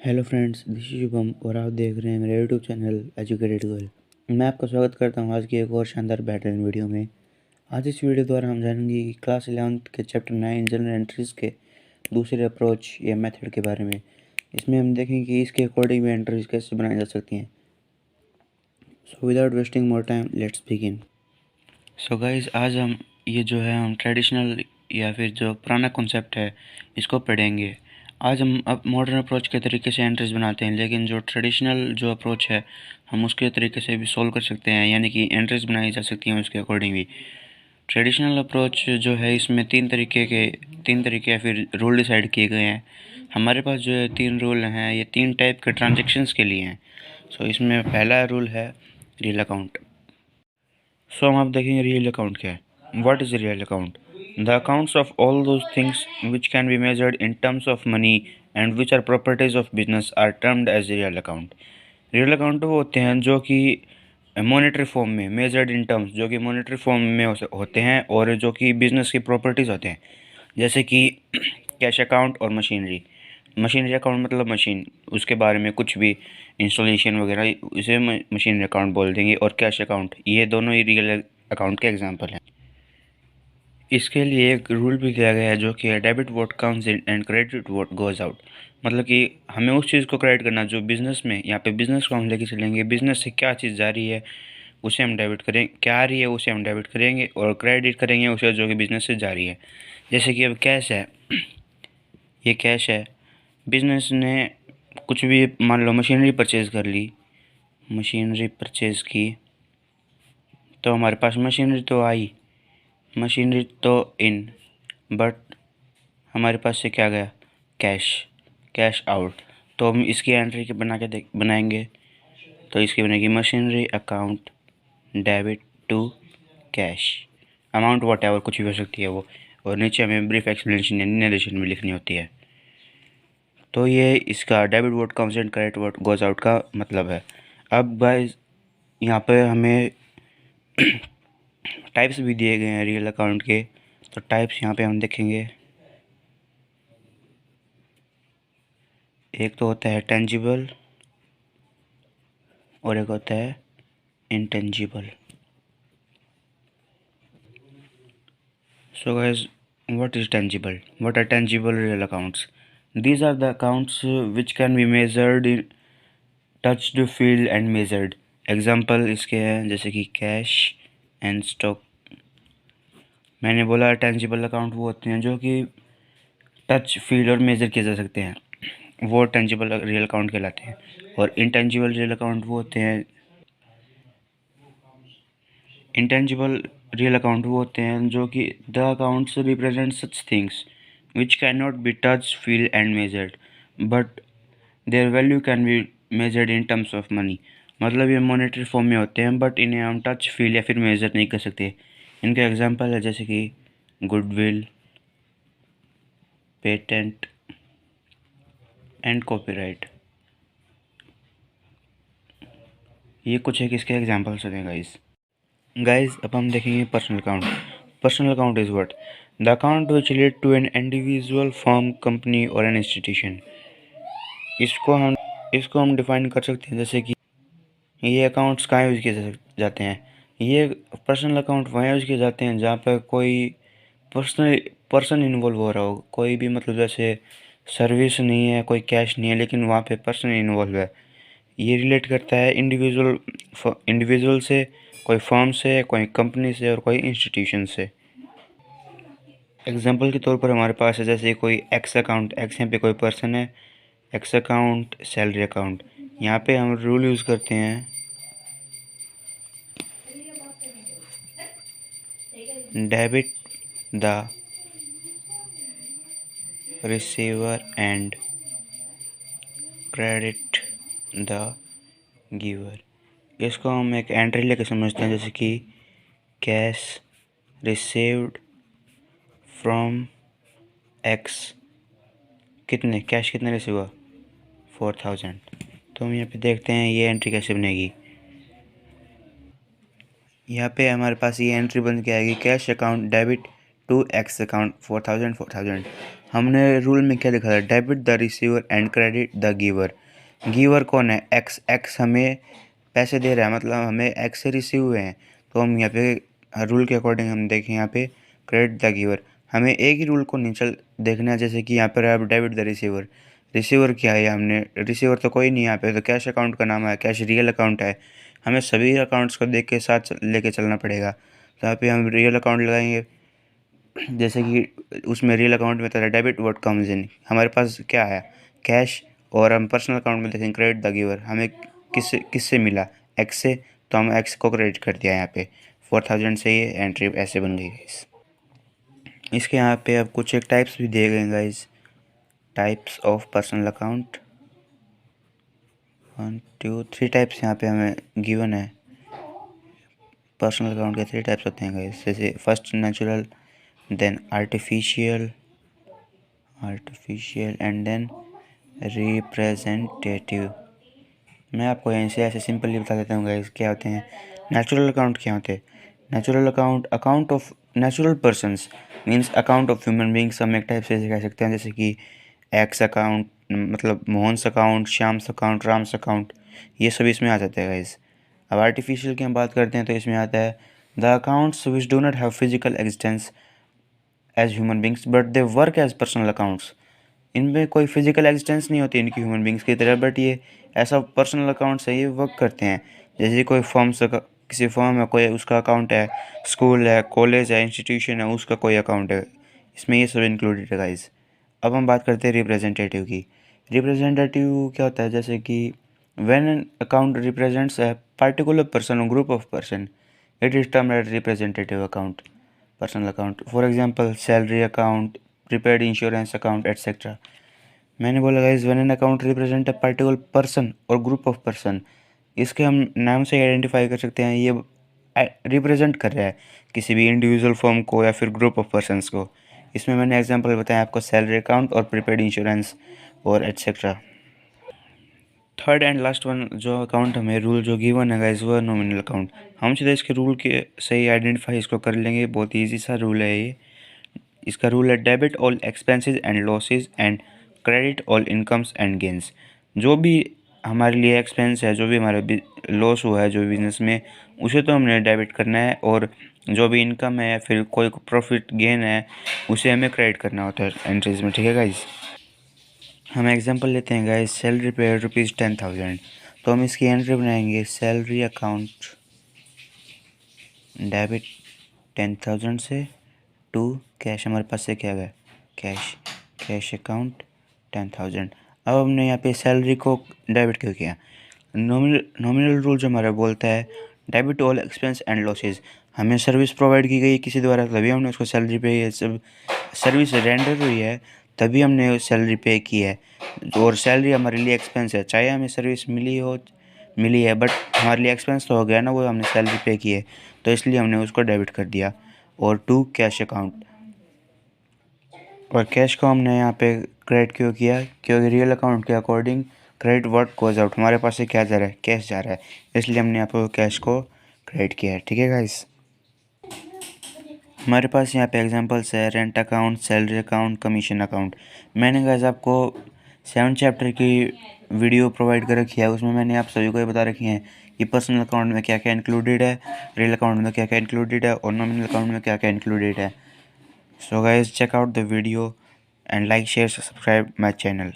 Hello friends, this is Shubham और आप देख रहे हैं मेरे यूट्यूब चैनल एजुकेटेड गर्ल। मैं आपका स्वागत करता हूं आज की एक और शानदार बेहतरीन वीडियो में। आज इस वीडियो द्वारा हम जानेंगे कि क्लास 11th के चैप्टर 9 जनरल एंट्रीज के दूसरे अप्रोच या मेथड के बारे में। इसमें हम देखेंगे कि इसके अकॉर्डिंग भी एंट्रीज कैसे बनाई जा सकती हैं। So without wasting more time let's begin. So guys, आज हम हम ट्रेडिशनल या फिर जो पुराना कॉन्सेप्ट है इसको पढ़ेंगे। आज हम अब मॉडर्न अप्रोच के तरीके से एंट्रीज बनाते हैं, लेकिन जो ट्रेडिशनल जो अप्रोच है हम उसके तरीके से भी सॉल्व कर सकते हैं, यानी कि एंट्रीज बनाई जा सकती हैं उसके अकॉर्डिंग भी। ट्रेडिशनल अप्रोच जो है इसमें तीन तरीके या फिर रूल डिसाइड किए गए हैं। हमारे पास जो है तीन रूल हैं, ये तीन टाइप के ट्रांजेक्शन्स के लिए हैं। सो इसमें पहला रूल है रियल अकाउंट। सो हम आप देखेंगे रियल अकाउंट क्या है। What is real account? The accounts of all those things which can be measured in terms of money and which are properties of business are termed as real account. Real account वो होते हैं जो कि monetary form में measured in terms, जो कि monetary form में होते हैं और जो कि बिजनेस की प्रॉपर्टीज़ होते हैं, जैसे कि कैश अकाउंट और मशीनरी। मशीनरी अकाउंट मतलब मशीन, उसके बारे में कुछ भी इंस्टॉलेशन वगैरह, इसे मशीनरी अकाउंट बोल देंगे। और कैश अकाउंट, ये दोनों ही रियल अकाउंट के एग्जांपल हैं। इसके लिए एक रूल भी दिया गया है जो कि debit what comes in and credit what goes out. मतलब कि हमें उस चीज़ को क्रेडिट करना जो बिज़नेस में, यहाँ पे बिज़नेस को हम लेके चलेंगे, बिज़नेस से क्या चीज़ जा रही है उसे हम डेबिट करें, क्या आ रही है उसे हम डेबिट करेंगे, और क्रेडिट करेंगे उसे जो कि बिज़नेस से जा रही है। जैसे कि अब कैश है, ये कैश है। बिज़नेस ने कुछ भी, मान लो मशीनरी परचेज़ कर ली, मशीनरी परचेज़ की, तो हमारे पास मशीनरी तो आई, मशीनरी तो इन, बट हमारे पास से क्या गया? Cash, cash out. तो हम इसकी एंट्री के बनाएंगे। तो इसकी बनेगी machinery account debit to cash, amount whatever कुछ भी हो सकती है वो, और नीचे हमें ब्रीफ एक्सप्लेनेशन यानी नरेशन में लिखनी होती है। तो ये इसका debit vote comes in credit vote goes out का मतलब है। अब गाइस, यहाँ पे हमें टाइप्स भी दिए गए हैं रियल अकाउंट के। तो टाइप्स यहाँ पे हम देखेंगे। एक तो होता है टेंजिबल और एक होता है intangible. So guys, what is tangible? What are tangible real accounts? These are the accounts which can be measured in touched, filled and measured. Example इसके हैं जैसे कि कैश एंड स्टॉक। मैंने बोला टेंजिबल अकाउंट वो होते हैं जो कि टच, फील और मेज़र किए जा सकते हैं, वो टेंजिबल रियल अकाउंट कहलाते हैं। और इंटेंजिबल रियल अकाउंट वो होते हैं, इंटेंजिबल रियल अकाउंट वो होते हैं जो कि the accounts represent such things which can not be touch, feel and measured but their value can be measured in terms of money. मतलब ये मॉनेटरी फॉर्म में होते हैं बट इन्हें हम टच, फील या फिर मेजर नहीं कर सकते। इनके एग्जांपल है जैसे कि गुडविल, पेटेंट एंड कॉपीराइट। ये कुछ एक इसके एग्जांपल्स होते हैं गाइस। अब हम देखेंगे personal account. Personal account is what? The account which relate to an individual, firm, company और एन इंस्टीट्यूशन। इसको हम डिफाइन कर सकते हैं जैसे कि ये अकाउंट्स कहाँ यूज़ किए जाते हैं। ये पर्सनल अकाउंट वहाँ यूज़ किए जाते हैं जहाँ पर कोई पर्सन इन्वॉल्व हो रहा हो, कोई भी, मतलब जैसे सर्विस नहीं है, कोई कैश नहीं है, लेकिन वहाँ पे पर्सन इन्वॉल्व है। ये रिलेट करता है इंडिविजुअल से, कोई फर्म से, कोई कंपनी से और कोई इंस्टीट्यूशन से। एग्जांपल के तौर पर हमारे पास है जैसे कोई एक्स अकाउंट, एक्स यहाँ पे कोई पर्सन है, एक्स अकाउंट, सैलरी अकाउंट। यहाँ पे हम रूल यूज़ करते हैं debit the receiver and credit the giver. इसको हम एक एंट्री लेके समझते हैं जैसे कि कैश रिसीव्ड फ्रॉम एक्स, कितने कैश कितने रिसीव हुआ? 4000। तो हम यहाँ पे देखते हैं ये एंट्री कैसे बनेगी। यहाँ पे हमारे पास ये एंट्री बन के आएगी, cash account debit to X account 4000 4000। हमने रूल में क्या लिखा था, debit the receiver and credit the giver. Giver कौन है, एक्स। एक्स हमें पैसे दे रहा है, मतलब हमें एक्स से रिसीव हुए हैं, तो हम यहाँ पे रूल के अकॉर्डिंग हम देखें यहाँ पे क्रेडिट द गिवर। हमें एक ही रूल को नीचे देखना है, जैसे कि यहाँ पर है डेबिट द रिसीवर। रिसीवर क्या है, हमने रिसीवर तो कोई नहीं यहाँ पे, तो कैश अकाउंट का नाम है, कैश रियल अकाउंट है। हमें सभी अकाउंट्स को देख के साथ लेके चलना पड़ेगा। तो यहाँ पे हम रियल अकाउंट लगाएंगे, जैसे कि उसमें रियल अकाउंट में तरह डेबिट व्हाट कम्स इन, हमारे पास क्या है, कैश। और हम पर्सनल अकाउंट में देखेंगे क्रेडिट द गिवर, हमें किससे मिला, एक्स से, तो हम एक्स को क्रेडिट कर दिया यहाँ पे 4000 से। ये एंट्री ऐसे बन गई गाइस। इसके यहाँ पे अब कुछ एक टाइप्स भी दिए गए guys, types of personal account. 1 2 3 types यहाँ पे हमें गिवन है। पर्सनल अकाउंट के 3 टाइप्स होते हैं गाइस, जैसे first natural, then artificial and then representative. मैं आपको यहीं से ऐसे सिंपली बता देता हूँ गाइस क्या होते हैं। नेचुरल अकाउंट क्या होते हैं, natural account of natural persons means account of human beings. हम एक टाइप से कह सकते हैं, जैसे कि एक्स अकाउंट मतलब Mohan's account, Shyam's account, Ram's account, ये सब इसमें आ जाते हैं गाइस। अब आर्टिफिशियल की हम बात करते हैं तो इसमें आता है the accounts which do not have physical existence as human beings but they work as personal accounts. इनमें कोई फिजिकल एग्जिस्टेंस नहीं होती इनकी ह्यूमन बींग्स की तरह, बट ये ऐसा पर्सनल अकाउंट्स है, ये वर्क करते हैं। जैसे कोई किसी फॉर्म में कोई उसका अकाउंट है, स्कूल है, कॉलेज है, इंस्टीट्यूशन है, उसका कोई अकाउंट है, इसमें ये सब इंक्लूडेड है गाइस। अब हम बात करते हैं रिप्रेजेंटेटिव की। रिप्रेजेंटेटिव क्या होता है, जैसे कि when an account represents a particular person और group of person it is termed as representative account, personal account. For example salary account, prepaid insurance account etcetera. मैंने बोला guys when an account represent a particular person और group of person, इसके हम नाम से identify कर सकते हैं ये रिप्रेजेंट कर रहा है किसी भी इंडिविजुअल फर्म को या फिर ग्रुप ऑफ पर्सनस को। इसमें मैंने एग्जांपल बताया आपको, सैलरी अकाउंट और प्रीपेड इंश्योरेंस और etcetera. Third and last one जो अकाउंट हमें रूल जो गिवन है गाइस, वो नॉमिनल अकाउंट। हम सीधे इसके रूल के सही आइडेंटिफाई इसको कर लेंगे, बहुत ईजी सा रूल है ये। इसका रूल है debit all expenses and losses and credit all incomes and gains. जो भी हमारे लिए एक्सपेंस है, जो भी हमारा लॉस हुआ है जो बिजनेस में, उसे तो हमने डेबिट करना है, और जो भी इनकम है या फिर कोई प्रॉफिट गेन है उसे हमें क्रेडिट करना होता है एंट्रीज में, ठीक है गाइस। हम एग्जांपल लेते हैं गाइस, सैलरी पे ₹10,000, तो हम इसकी एंट्री बनाएंगे सैलरी अकाउंट डेबिट 10,000 से टू कैश, हमारे पास से क्या गया कैश अकाउंट 10,000। अब हमने यहाँ पे सैलरी को डेबिट क्यों किया, नॉमिनल रूल जो हमारा बोलता है debit all expense and losses. हमें सर्विस प्रोवाइड की गई किसी द्वारा, तभी हमने उसको सैलरी पे, ये सब सर्विस रेंडर हुई है तभी हमने सैलरी पे की है। और सैलरी हमारे लिए एक्सपेंस है, चाहे हमें सर्विस मिली है बट हमारे लिए एक्सपेंस तो हो गया ना, वो हमने सैलरी पे की है, तो इसलिए हमने उसको डेबिट कर दिया। और टू कैश अकाउंट, और कैश को हमने यहाँ पे क्रेडिट क्यों किया, क्योंकि रियल अकाउंट के according credit what goes out, हमारे पास से क्या जा रहा है, कैश जा रहा है, इसलिए हमने यहाँ पे कैश को क्रेडिट किया है, ठीक है गाइस। हमारे पास यहाँ पे एग्जांपल्स है rent account, salary account, commission account. मैंने गाइस आपको 7 चैप्टर की वीडियो प्रोवाइड कर रखी है, उसमें मैंने आप सभी को ये बता रखी है कि पर्सनल अकाउंट में क्या क्या इंक्लूडेड है, रियल अकाउंट में क्या क्या इंक्लूडेड है, और नॉमिनल अकाउंट में क्या क्या इंक्लूडेड है। So guys, check out the video and like, share, subscribe my channel.